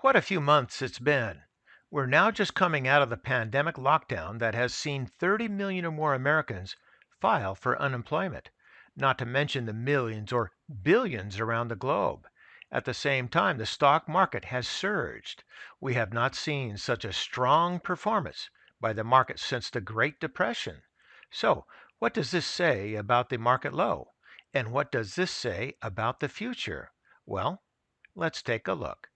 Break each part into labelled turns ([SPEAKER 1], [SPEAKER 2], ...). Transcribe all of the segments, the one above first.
[SPEAKER 1] What a few months it's been. We're now just coming out of the pandemic lockdown that has seen 30 million or more Americans file for unemployment, not to mention the millions or billions around the globe. At the same time, the stock market has surged. We have not seen such a strong performance by the market since the Great Depression. So, what does this say about the market low? And what does this say about the future? Well, let's take a look.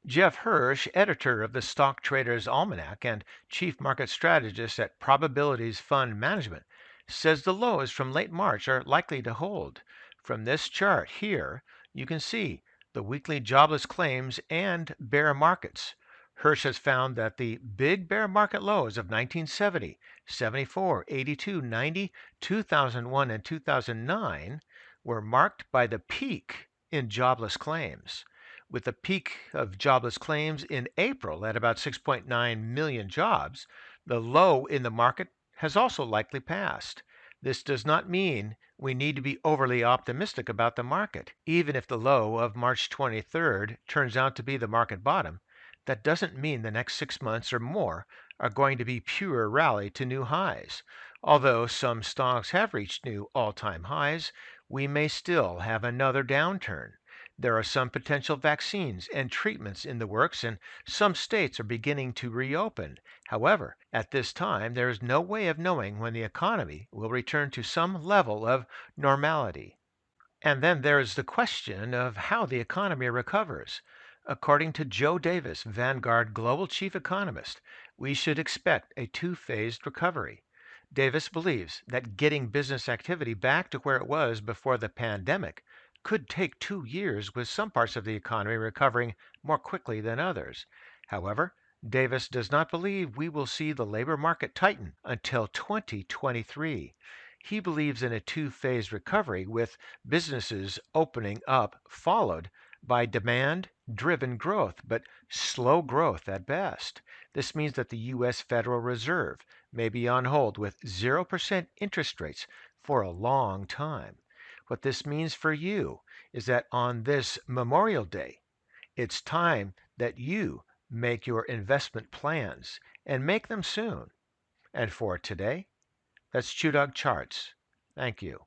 [SPEAKER 1] Jeff Hirsch, editor of the Stock Traders Almanac and chief market strategist at Probabilities Fund Management, says the lows from late March are likely to hold. From this chart here, you can see the weekly jobless claims and bear markets. Hirsch has found that the big bear market lows of 1970, 74, 82, 90, 2001, and 2009 were marked by the peak in jobless claims, with the peak of jobless claims in April at about 6.9 million jobs. The low in the market has also likely passed. This does not mean we need to be overly optimistic about the market. Even if the low of March 23rd turns out to be the market bottom, that doesn't mean the next 6 months or more are going to be pure rally to new highs. Although some stocks have reached new all time highs, we may still have another downturn. There are some potential vaccines and treatments in the works, and some states are beginning to reopen. However, at this time, there is no way of knowing when the economy will return to some level of normality. And then there is the question of how the economy recovers. According to Joe Davis, Vanguard Global Chief Economist, we should expect a two-phased recovery. Davis believes that getting business activity back to where it was before the pandemic could take 2 years, with some parts of the economy recovering more quickly than others. However, Davis does not believe we will see the labor market tighten until 2023. He believes in a two-phase recovery, with businesses opening up followed by demand-driven growth, but slow growth at best. This means that the U.S. Federal Reserve may be on hold with 0% interest rates for a long time. What this means for you is that on this Memorial Day, it's time that you make your investment plans and make them soon. And for today, that's ChewDog Charts. Thank you.